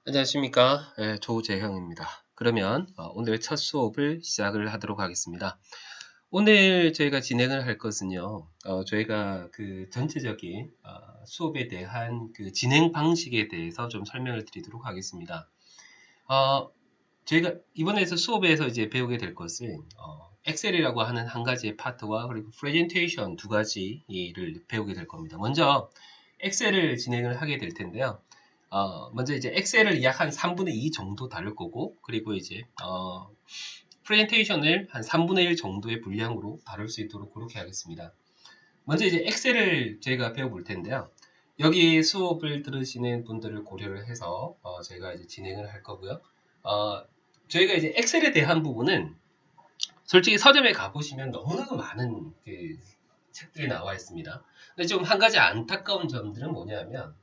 안녕하십니까. 조재형입니다. 그러면 오늘 첫 수업을 시작을 하도록 하겠습니다. 오늘 저희가 진행을 할 것은요, 저희가 그 전체적인 수업에 대한 그 진행 방식에 대해서 좀 설명을 드리도록 하겠습니다. 어, 저희가 이번에서 수업에서 이제 배우게 될 것은 엑셀이라고 하는 한 가지의 파트와 그리고 프레젠테이션 두 가지를 배우게 될 겁니다. 먼저 엑셀을 진행을 하게 될 텐데요. 먼저 이제 엑셀을 약 한 3분의 2 정도 다룰 거고, 그리고 이제, 프레젠테이션을 한 3분의 1 정도의 분량으로 다룰 수 있도록 그렇게 하겠습니다. 먼저 이제 엑셀을 저희가 배워볼 텐데요. 여기 수업을 들으시는 분들을 고려를 해서, 저희가 이제 진행을 할 거고요. 저희가 이제 엑셀에 대한 부분은 솔직히 서점에 가보시면 너무나도 많은 그 책들이 나와 있습니다. 근데 좀 한 가지 안타까운 점들은 뭐냐면,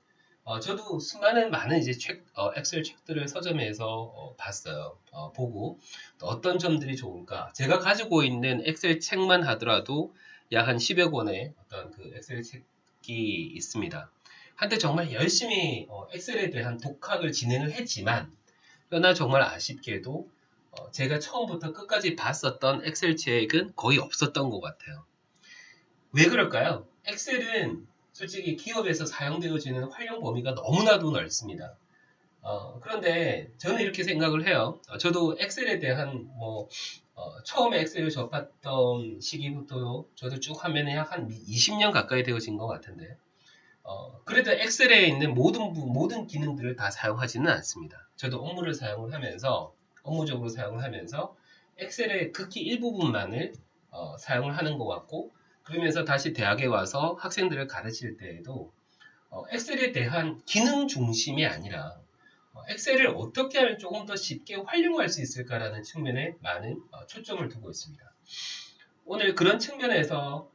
저도 수많은 많은 이제 엑셀 책들을 서점에서 봤어요. 보고 또 어떤 점들이 좋을까? 제가 가지고 있는 엑셀 책만 하더라도 약 한 10여 권의 어떤 그 엑셀 책이 있습니다. 한때 정말 열심히 엑셀에 대한 독학을 진행을 했지만, 그러나 정말 아쉽게도 제가 처음부터 끝까지 봤었던 엑셀 책은 거의 없었던 것 같아요. 왜 그럴까요? 엑셀은 솔직히 기업에서 사용되어지는 활용 범위가 너무나도 넓습니다. 그런데 저는 이렇게 생각을 해요. 저도 엑셀에 대한 처음에 엑셀을 접했던 시기부터 저도 쭉 하면 약 한 20년 가까이 되어진 것 같은데, 그래도 엑셀에 있는 모든 기능들을 다 사용하지는 않습니다. 저도 업무적으로 사용을 하면서 엑셀의 극히 일부분만을 사용을 하는 것 같고, 그러면서 다시 대학에 와서 학생들을 가르칠 때에도 엑셀에 대한 기능 중심이 아니라 엑셀을 어떻게 하면 조금 더 쉽게 활용할 수 있을까라는 측면에 많은 초점을 두고 있습니다. 오늘 그런 측면에서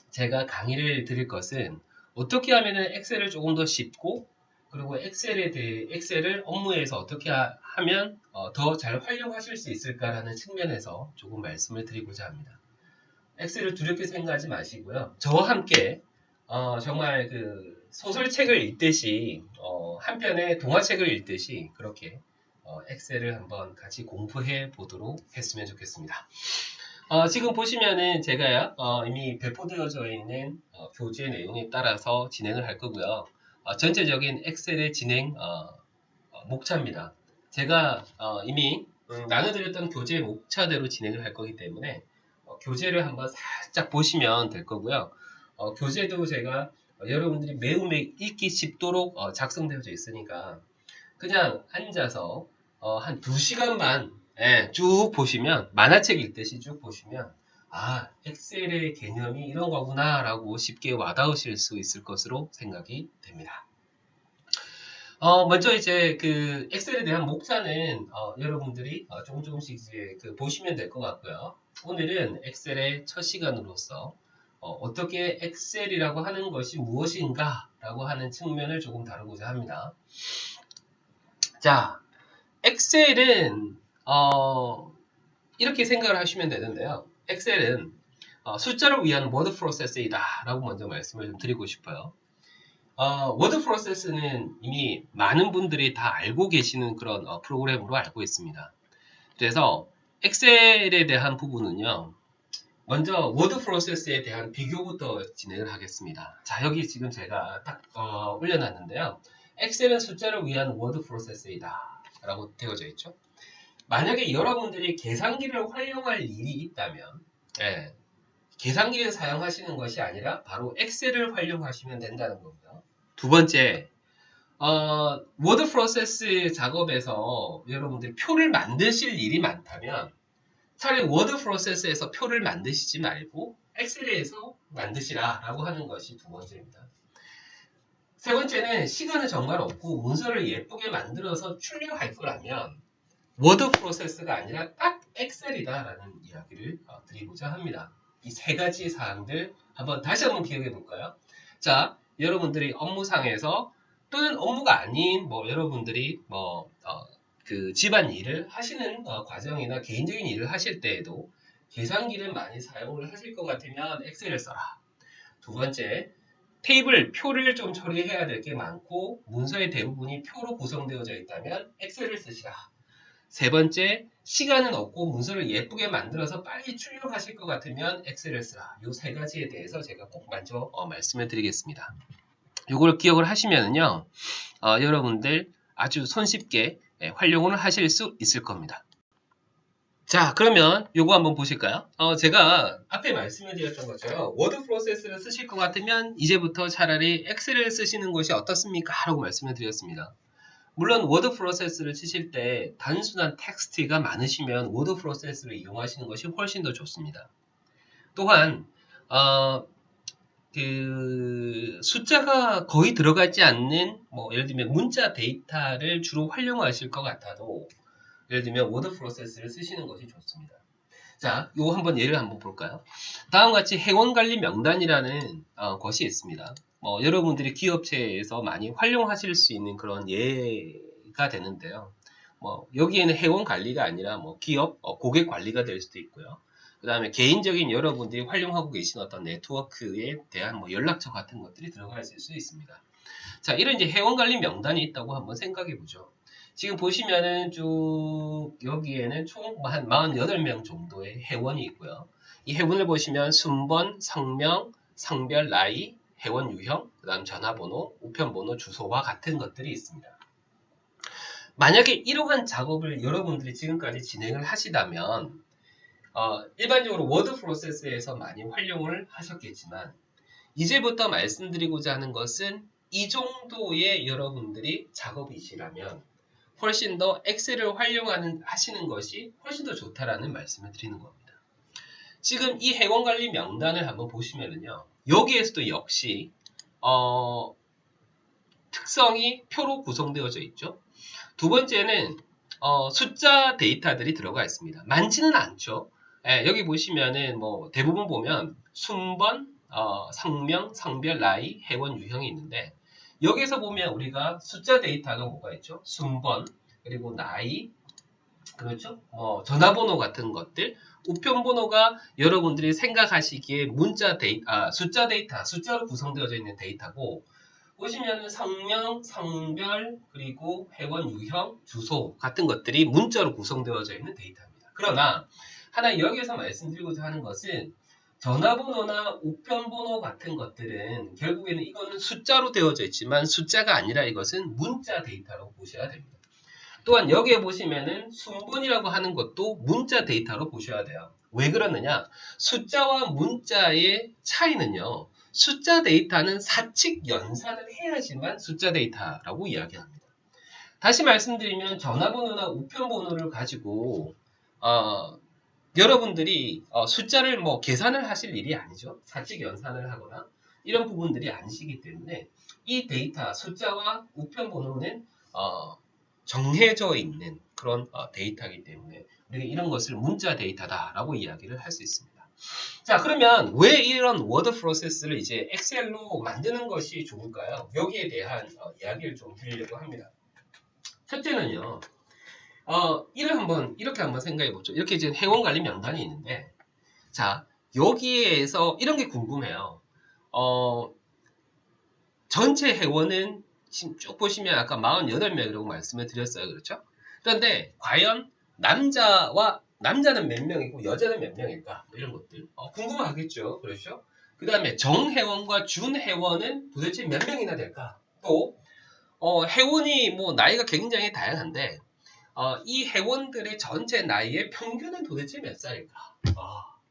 제가 강의를 드릴 것은 어떻게 하면 엑셀을 조금 더 쉽고, 그리고 엑셀을 업무에서 어떻게 하면 더 잘 활용하실 수 있을까라는 측면에서 조금 말씀을 드리고자 합니다. 엑셀을 두렵게 생각하지 마시고요. 저와 함께 정말 그 소설책을 읽듯이 한 편의 동화책을 읽듯이 그렇게 엑셀을 한번 같이 공부해 보도록 했으면 좋겠습니다. 지금 보시면은 제가 이미 배포되어져 있는 교재 내용에 따라서 진행을 할 거고요. 전체적인 엑셀의 진행 목차입니다. 제가 이미 나눠드렸던 교재 목차대로 진행을 할 거기 때문에 교재를 한번 살짝 보시면 될 거고요. 교재도 제가 여러분들이 매우 읽기 쉽도록 작성되어져 있으니까 그냥 앉아서 한 2시간만 쭉 보시면, 만화책 읽듯이 쭉 보시면 엑셀의 개념이 이런 거구나 라고 쉽게 와닿으실 수 있을 것으로 생각이 됩니다. 먼저 이제 그 엑셀에 대한 목차는 여러분들이 조금씩 이제 그 보시면 될 것 같고요. 오늘은 엑셀의 첫 시간으로서 어떻게 엑셀이라고 하는 것이 무엇인가 라고 하는 측면을 조금 다루고자 합니다. 자, 엑셀은 이렇게 생각을 하시면 되는데요. 엑셀은 숫자를 위한 워드 프로세스이다 라고 먼저 말씀을 좀 드리고 싶어요. 워드 프로세스는 이미 많은 분들이 다 알고 계시는 그런 프로그램으로 알고 있습니다. 그래서 엑셀에 대한 부분은요. 먼저 워드 프로세스에 대한 비교부터 진행을 하겠습니다. 자, 여기 지금 제가 딱 올려놨는데요. 엑셀은 숫자를 위한 워드 프로세스이다 라고 되어져 있죠. 만약에 여러분들이 계산기를 활용할 일이 있다면 계산기를 사용하시는 것이 아니라 바로 엑셀을 활용하시면 된다는 겁니다. 두 번째, 워드 프로세스 작업에서 여러분들이 표를 만드실 일이 많다면 차라리 워드 프로세스에서 표를 만드시지 말고 엑셀에서 만드시라 라고 하는 것이 두 번째입니다. 세 번째는 시간은 정말 없고 문서를 예쁘게 만들어서 출력할 거라면 워드 프로세스가 아니라 딱 엑셀이다라는 이야기를 드리고자 합니다. 이 세 가지 사항들 다시 한번 기억해 볼까요? 자, 여러분들이 업무상에서 또는 업무가 아닌 여러분들이 그 집안 일을 하시는 과정이나 개인적인 일을 하실 때에도 계산기를 많이 사용을 하실 것 같으면 엑셀을 써라. 두 번째, 테이블, 표를 좀 처리해야 될 게 많고 문서의 대부분이 표로 구성되어져 있다면 엑셀을 쓰시라. 세 번째, 시간은 없고 문서를 예쁘게 만들어서 빨리 출력하실 것 같으면 엑셀을 쓰라. 이 세 가지에 대해서 제가 꼭 먼저 말씀을 드리겠습니다. 이걸 기억을 하시면은요, 여러분들 아주 손쉽게 활용을 하실 수 있을 겁니다. 자, 그러면 요거 한번 보실까요? 제가 앞에 말씀을 드렸던 것처럼 워드 프로세스를 쓰실 것 같으면 이제부터 차라리 엑셀을 쓰시는 것이 어떻습니까? 라고 말씀을 드렸습니다. 물론 워드 프로세스를 치실 때 단순한 텍스트가 많으시면 워드 프로세스를 이용하시는 것이 훨씬 더 좋습니다. 또한 그 숫자가 거의 들어가지 않는 예를 들면 문자 데이터를 주로 활용하실 것 같아도 예를 들면 워드 프로세스를 쓰시는 것이 좋습니다. 자, 요거 한번 예를 한번 볼까요? 다음과 같이 회원관리 명단이라는 것이 있습니다. 여러분들이 기업체에서 많이 활용하실 수 있는 그런 예가 되는데요. 여기에는 회원 관리가 아니라 기업 고객 관리가 될 수도 있고요. 그 다음에 개인적인 여러분들이 활용하고 계신 어떤 네트워크에 대한 연락처 같은 것들이 들어가 있을 수 있습니다. 자, 이런 이제 회원관리 명단이 있다고 한번 생각해 보죠. 지금 보시면은 쭉 여기에는 총 한 48명 정도의 회원이 있고요. 이 회원을 보시면 순번, 성명, 성별, 나이, 회원 유형, 그 다음 전화번호, 우편번호, 주소와 같은 것들이 있습니다. 만약에 이러한 작업을 여러분들이 지금까지 진행을 하시다면 일반적으로 워드 프로세스에서 많이 활용을 하셨겠지만 이제부터 말씀드리고자 하는 것은 이 정도의 여러분들이 작업이시라면 훨씬 더 엑셀을 하시는 것이 훨씬 더 좋다라는 말씀을 드리는 겁니다. 지금 이 회원관리 명단을 한번 보시면은요. 여기에서도 역시 특성이 표로 구성되어져 있죠. 두 번째는 숫자 데이터들이 들어가 있습니다. 많지는 않죠. 여기 보시면은 대부분 보면 순번, 성명, 성별, 나이, 회원 유형이 있는데 여기서 보면 우리가 숫자 데이터가 뭐가 있죠? 순번, 그리고 나이, 그렇죠? 전화번호 같은 것들, 우편번호가 여러분들이 생각하시기에 숫자 데이터, 숫자로 구성되어져 있는 데이터고 보시면 성명, 성별, 그리고 회원 유형, 주소 같은 것들이 문자로 구성되어져 있는 데이터입니다. 그러나 하나 여기서 말씀드리고자 하는 것은 전화번호나 우편번호 같은 것들은 결국에는 이거는 숫자로 되어져 있지만 숫자가 아니라 이것은 문자 데이터로 보셔야 됩니다. 또한 여기에 보시면은 순번이라고 하는 것도 문자 데이터로 보셔야 돼요. 왜 그러느냐? 숫자와 문자의 차이는요. 숫자 데이터는 사칙 연산을 해야지만 숫자 데이터라고 이야기합니다. 다시 말씀드리면 전화번호나 우편번호를 가지고 여러분들이 숫자를 계산을 하실 일이 아니죠. 사칙 연산을 하거나 이런 부분들이 아니시기 때문에 이 데이터, 숫자와 우편번호는 정해져 있는 그런 데이터이기 때문에 우리가 이런 것을 문자 데이터다라고 이야기를 할 수 있습니다. 자, 그러면 왜 이런 워드 프로세스를 이제 엑셀로 만드는 것이 좋을까요? 여기에 대한 이야기를 좀 드리려고 합니다. 첫째는요. 이렇게 한번 생각해 보죠. 이렇게 이제 회원 관리 명단이 있는데, 자, 여기에서 이런 게 궁금해요. 전체 회원은 지금 쭉 보시면 아까 48명이라고 말씀을 드렸어요. 그렇죠? 그런데 과연 남자는 몇 명이고 여자는 몇 명일까? 이런 것들. 궁금하겠죠. 그렇죠? 그 다음에 정회원과 준회원은 도대체 몇 명이나 될까? 또, 회원이 나이가 굉장히 다양한데, 이 회원들의 전체 나이의 평균은 도대체 몇 살일까?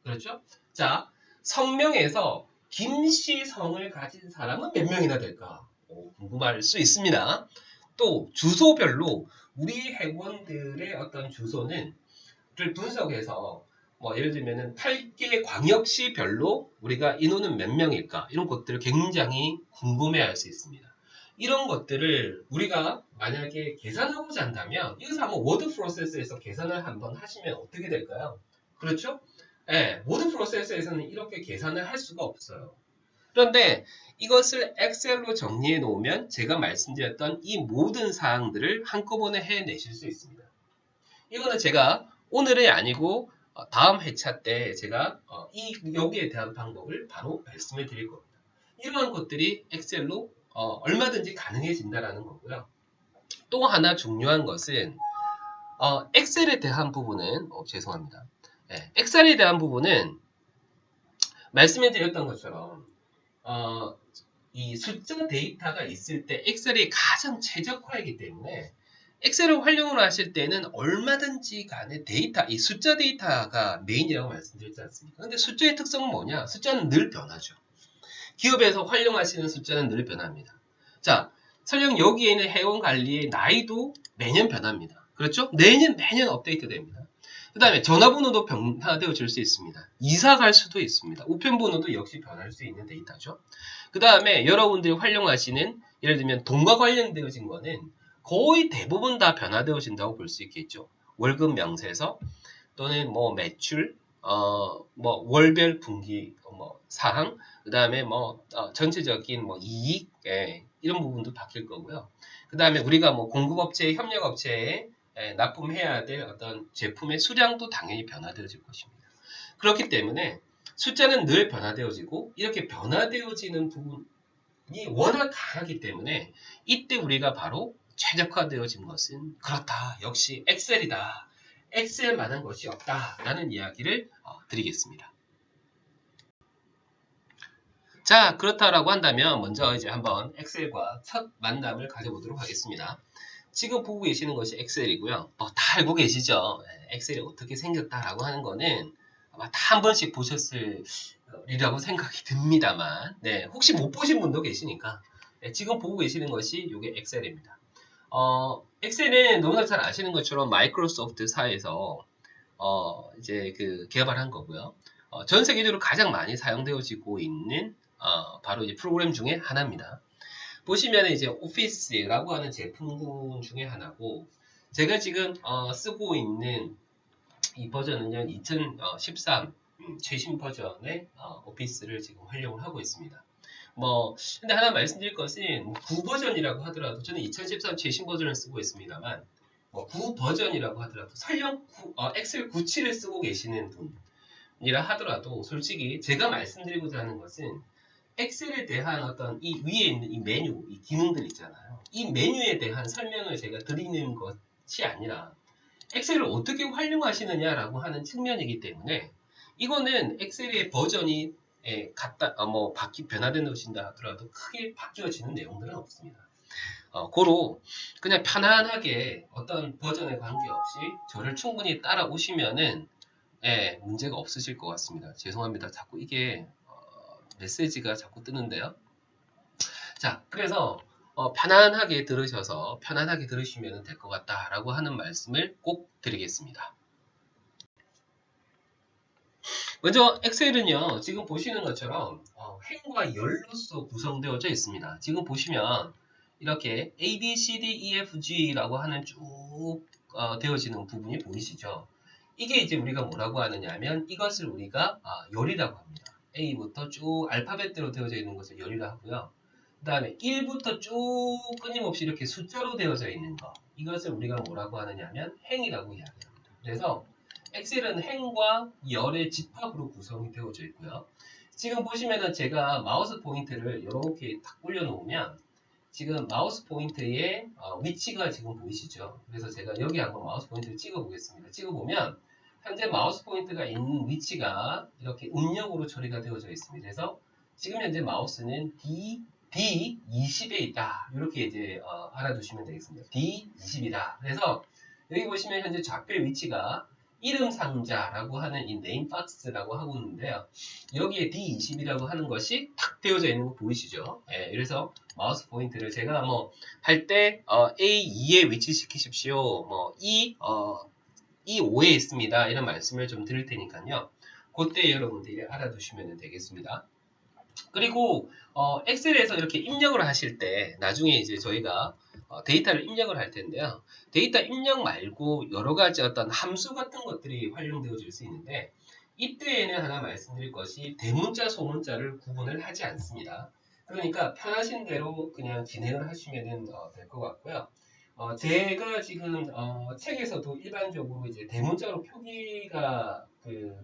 그렇죠? 자, 성명에서 김씨성을 가진 사람은 몇 명이나 될까? 궁금할 수 있습니다. 또 주소별로 우리 회원들의 어떤 주소는 분석해서 예를 들면은 8개 광역시별로 우리가 인원은 몇 명일까? 이런 것들을 굉장히 궁금해할 수 있습니다. 이런 것들을 우리가 만약에 계산하고자 한다면 이것을 한번 워드 프로세스에서 계산을 한번 하시면 어떻게 될까요? 그렇죠? 네, 워드 프로세스에서는 이렇게 계산을 할 수가 없어요. 그런데 이것을 엑셀로 정리해 놓으면 제가 말씀드렸던 이 모든 사항들을 한꺼번에 해내실 수 있습니다. 이거는 제가 오늘이 아니고 다음 회차 때 제가 여기에 대한 방법을 바로 말씀을 드릴 겁니다. 이러한 것들이 엑셀로 얼마든지 가능해진다라는 거고요. 또 하나 중요한 것은 엑셀에 대한 부분은 죄송합니다. 엑셀에 대한 부분은 말씀해드렸던 것처럼 이 숫자 데이터가 있을 때 엑셀이 가장 최적화이기 때문에 엑셀을 활용을 하실 때는 얼마든지 간에 데이터, 이 숫자 데이터가 메인이라고 말씀드렸지 않습니까? 근데 숫자의 특성은 뭐냐? 숫자는 늘 변하죠. 기업에서 활용하시는 숫자는 늘 변합니다. 자, 설령 여기에 있는 회원 관리의 나이도 매년 변합니다. 그렇죠? 매년 업데이트 됩니다. 그 다음에 전화번호도 변화되어질 수 있습니다. 이사 갈 수도 있습니다. 우편번호도 역시 변할 수 있는 데이터죠. 그 다음에 여러분들이 활용하시는 예를 들면 돈과 관련되어진 거는 거의 대부분 다 변화되어진다고 볼 수 있겠죠. 월급 명세서 또는 뭐 매출, 뭐 월별 분기 사항, 그 다음에 전체적인 이익, 이런 부분도 바뀔 거고요. 그 다음에 우리가 공급업체, 협력업체에 납품해야 될 어떤 제품의 수량도 당연히 변화되어질 것입니다. 그렇기 때문에 숫자는 늘 변화되어지고 이렇게 변화되어지는 부분이 워낙 강하기 때문에 이때 우리가 바로 최적화되어진 것은 그렇다. 역시 엑셀이다. 엑셀만한 것이 없다라는 이야기를 드리겠습니다. 자, 그렇다라고 한다면 먼저 이제 한번 엑셀과 첫 만남을 가져보도록 하겠습니다. 지금 보고 계시는 것이 엑셀이고요. 다 알고 계시죠? 엑셀이 어떻게 생겼다라고 하는 거는 아마 다 한 번씩 보셨으리라고 생각이 듭니다만, 혹시 못 보신 분도 계시니까 지금 보고 계시는 것이 이게 엑셀입니다. 엑셀은 너무나 잘 아시는 것처럼 마이크로소프트사에서 이제 개발한 거고요. 전 세계적으로 가장 많이 사용되어지고 있는 바로 이제 프로그램 중에 하나입니다. 보시면 이제 오피스라고 하는 제품군 중에 하나고, 제가 지금 쓰고 있는 이 버전은요 2013 최신 버전의 오피스를 지금 활용을 하고 있습니다. 근데 하나 말씀드릴 것은 9버전이라고 하더라도 저는 2013 최신 버전을 쓰고 있습니다만 9버전이라고 하더라도 설령 엑셀 97을 쓰고 계시는 분이라 하더라도 솔직히 제가 말씀드리고자 하는 것은 엑셀에 대한 어떤 이 위에 있는 이 메뉴, 이 기능들 있잖아요. 이 메뉴에 대한 설명을 제가 드리는 것이 아니라 엑셀을 어떻게 활용하시느냐라고 하는 측면이기 때문에 이거는 엑셀의 버전이 변화된다 하더라도 크게 바뀌어지는 내용들은 없습니다. 고로 그냥 편안하게 어떤 버전에 관계없이 저를 충분히 따라오시면은 문제가 없으실 것 같습니다. 죄송합니다. 자꾸 이게 메시지가 자꾸 뜨는데요. 자, 그래서 편안하게 들으셔서 편안하게 들으시면 될 것 같다라고 하는 말씀을 꼭 드리겠습니다. 먼저 엑셀은요, 지금 보시는 것처럼 행과 열로서 구성되어져 있습니다. 지금 보시면 이렇게 A, B, C, D, E, F, G라고 하는 쭉 되어지는 부분이 보이시죠? 이게 이제 우리가 뭐라고 하느냐 하면 이것을 우리가 열이라고 합니다. A부터 쭉 알파벳대로 되어져 있는 것을 열이라 하고요. 그 다음에 1부터 쭉 끊임없이 이렇게 숫자로 되어져 있는 것, 이것을 우리가 뭐라고 하느냐 하면 행이라고 이야기합니다. 그래서 엑셀은 행과 열의 집합으로 구성이 되어져 있고요. 지금 보시면은 제가 마우스 포인트를 이렇게 딱 올려놓으면 지금 마우스 포인트의 위치가 지금 보이시죠? 그래서 제가 여기 한번 마우스 포인트를 찍어 보겠습니다. 찍어 보면 현재 마우스 포인트가 있는 위치가 이렇게 음력으로 처리가 되어져 있습니다. 그래서 지금 현재 마우스는 D20에 있다. 이렇게 이제 알아두시면 되겠습니다. D20이다. 그래서 여기 보시면 현재 좌표 위치가 이름 상자라고 하는 이 네임박스라고 하고 있는데요. 여기에 D20이라고 하는 것이 탁 되어져 있는 거 보이시죠? 그래서 마우스 포인트를 제가 할 때 A2에 위치시키십시오. E5에 있습니다. 이런 말씀을 좀 드릴 테니까요. 그때 여러분들이 알아두시면 되겠습니다. 그리고 엑셀에서 이렇게 입력을 하실 때 나중에 이제 저희가 데이터를 입력을 할 텐데요. 데이터 입력 말고 여러 가지 어떤 함수 같은 것들이 활용되어질 수 있는데 이때에는 하나 말씀드릴 것이 대문자, 소문자를 구분을 하지 않습니다. 그러니까 편하신 대로 그냥 진행을 하시면 될 것 같고요. 제가 지금 책에서도 일반적으로 이제 대문자로 표기가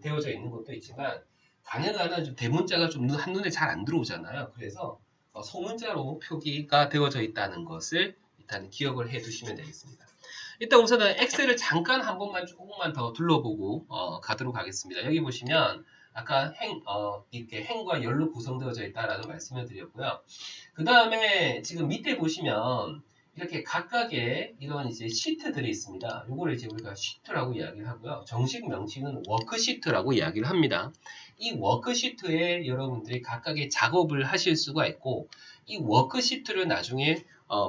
되어져 있는 것도 있지만 가능한 한 좀 대문자가 좀 한눈에 잘 안 들어오잖아요. 그래서 소문자로 표기가 되어져 있다는 것을 일단 기억을 해 두시면 되겠습니다. 일단 우선은 엑셀을 잠깐 한 번만 조금만 더 둘러보고 가도록 하겠습니다. 여기 보시면 아까 이렇게 행과 열로 구성되어져 있다라는 말씀을 드렸고요. 그 다음에 지금 밑에 보시면 이렇게 각각의 이런 이제 시트들이 있습니다. 요거를 이제 우리가 시트라고 이야기를 하고요. 정식 명칭은 워크시트라고 이야기를 합니다. 이 워크시트에 여러분들이 각각의 작업을 하실 수가 있고, 이 워크시트를 나중에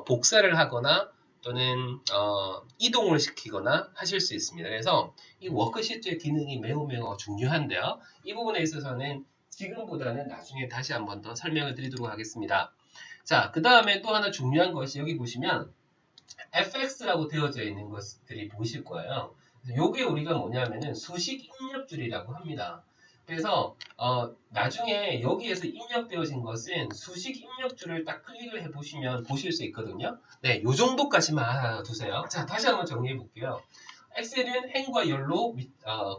복사를 하거나 또는 이동을 시키거나 하실 수 있습니다. 그래서 이 워크시트의 기능이 매우 중요한데요. 이 부분에 있어서는 지금보다는 나중에 다시 한번 더 설명을 드리도록 하겠습니다. 자, 그 다음에 또 하나 중요한 것이 여기 보시면 fx라고 되어져 있는 것들이 보이실 거예요. 요게 우리가 뭐냐면은 수식 입력줄이라고 합니다. 그래서 나중에 여기에서 입력되어진 것은 수식 입력줄을 딱 클릭을 해보시면 보실 수 있거든요. 네, 요 정도까지만 알아두세요. 자, 다시 한번 정리해 볼게요. 엑셀은 행과 열로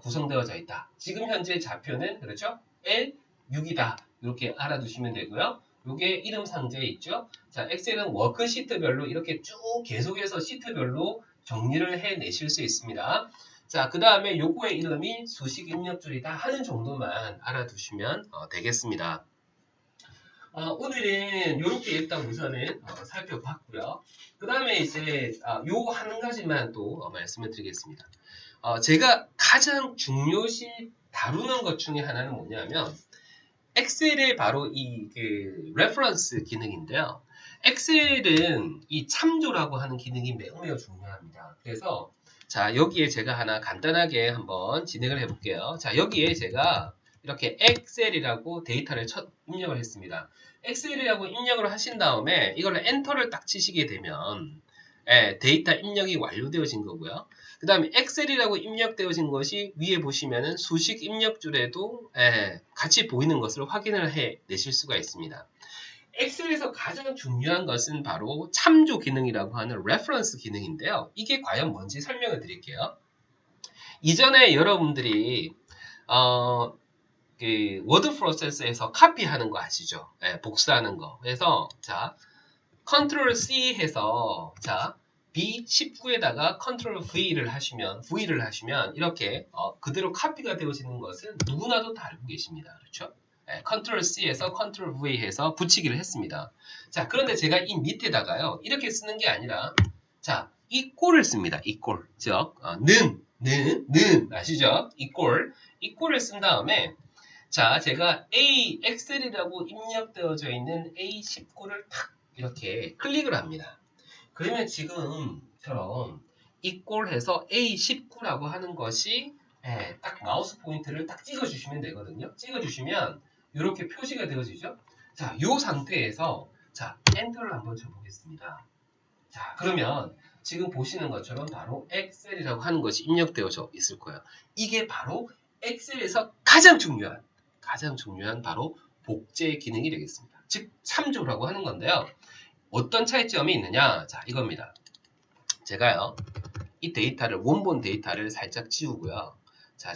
구성되어져 있다. 지금 현재 좌표는 그렇죠? L, 6이다. 이렇게 알아두시면 되고요. 요게 이름 상자에 있죠. 자, 엑셀은 워크시트별로 이렇게 쭉 계속해서 시트별로 정리를 해내실 수 있습니다. 자, 그 다음에 요거의 이름이 수식 입력줄이다 하는 정도만 알아두시면 되겠습니다. 오늘은 이렇게 일단 우선은 살펴봤고요. 그 다음에 이제 요 한 가지만 또 말씀을 드리겠습니다. 제가 가장 중요시 다루는 것 중에 하나는 뭐냐면 엑셀의 바로 이 레퍼런스 기능인데요. 엑셀은 이 참조라고 하는 기능이 매우 중요합니다. 그래서 자, 여기에 제가 하나 간단하게 한번 진행을 해볼게요. 자, 여기에 제가 이렇게 엑셀이라고 데이터를 입력을 했습니다. 엑셀이라고 입력을 하신 다음에 이걸 엔터를 딱 치시게 되면 데이터 입력이 완료되어진 거고요. 그 다음에 엑셀이라고 입력되어진 것이 위에 보시면은 수식 입력줄에도 같이 보이는 것을 확인을 해내실 수가 있습니다. 엑셀에서 가장 중요한 것은 바로 참조 기능이라고 하는 레퍼런스 기능인데요. 이게 과연 뭔지 설명을 드릴게요. 이전에 여러분들이 그 워드 프로세스에서 카피하는 거 아시죠? 복사하는 거. 그래서 자 컨트롤 C 해서 자 B19에다가 컨트롤 V를 하시면 이렇게 그대로 카피가 되어지는 것은 누구나도 다 알고 계십니다. 그렇죠? 컨트롤 C에서 컨트롤 V 해서 붙이기를 했습니다. 자, 그런데 제가 이 밑에다가요, 이렇게 쓰는 게 아니라, 자, 이꼴을 씁니다. 이꼴. 즉, 아시죠? 이꼴을 쓴 다음에, 자, 제가 엑셀이라고 입력되어져 있는 A19를 탁 이렇게 클릭을 합니다. 그러면 지금처럼 이꼴해서 A19라고 하는 것이 딱 마우스 포인트를 딱 찍어주시면 되거든요. 찍어주시면 이렇게 표시가 되어지죠. 자, 이 상태에서 자 엔터를 한번 쳐보겠습니다. 자, 그러면 지금 보시는 것처럼 바로 엑셀이라고 하는 것이 입력되어져 있을 거예요. 이게 바로 엑셀에서 가장 중요한 바로 복제 기능이 되겠습니다. 즉 참조라고 하는 건데요. 어떤 차이점이 있느냐? 자, 이겁니다. 제가요, 이 데이터를, 원본 데이터를 살짝 지우고요. 자,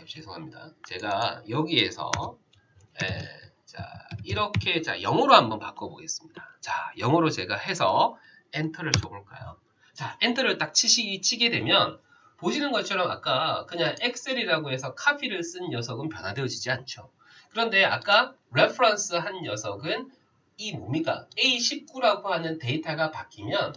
죄송합니다. 제가 여기에서, 자, 이렇게, 자, 영어로 한번 바꿔보겠습니다. 자, 영어로 제가 해서 엔터를 줘볼까요? 자, 엔터를 딱 치게 되면, 보시는 것처럼 아까 그냥 엑셀이라고 해서 카피를 쓴 녀석은 변화되어지지 않죠. 그런데 아까 레퍼런스 한 녀석은 이 뭡니까? A19라고 하는 데이터가 바뀌면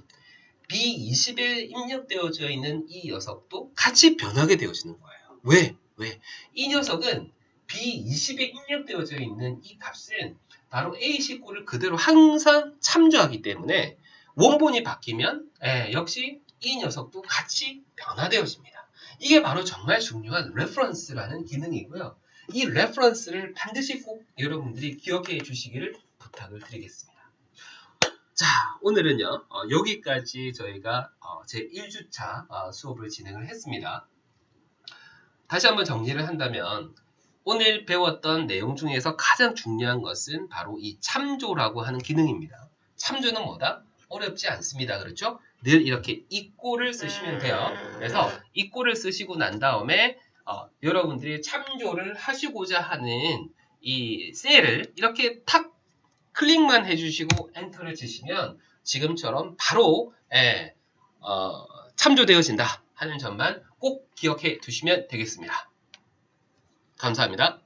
B20에 입력되어져 있는 이 녀석도 같이 변하게 되어지는 거예요. 왜? 이 녀석은 B20에 입력되어져 있는 이 값은 바로 A19를 그대로 항상 참조하기 때문에 원본이 바뀌면 역시 이 녀석도 같이 변화되어집니다. 이게 바로 정말 중요한 레퍼런스라는 기능이고요. 이 레퍼런스를 반드시 꼭 여러분들이 기억해 주시기를 부탁을 드리겠습니다. 자, 오늘은요, 여기까지 저희가 제 1주차 수업을 진행을 했습니다. 다시 한번 정리를 한다면, 오늘 배웠던 내용 중에서 가장 중요한 것은 바로 이 참조라고 하는 기능입니다. 참조는 뭐다? 어렵지 않습니다. 그렇죠? 늘 이렇게 이꼴을 쓰시면 돼요. 그래서 이꼴을 쓰시고 난 다음에 여러분들이 참조를 하시고자 하는 이 셀을 이렇게 탁 클릭만 해주시고 엔터를 치시면 지금처럼 바로 참조되어진다 하는 점만 꼭 기억해 두시면 되겠습니다. 감사합니다.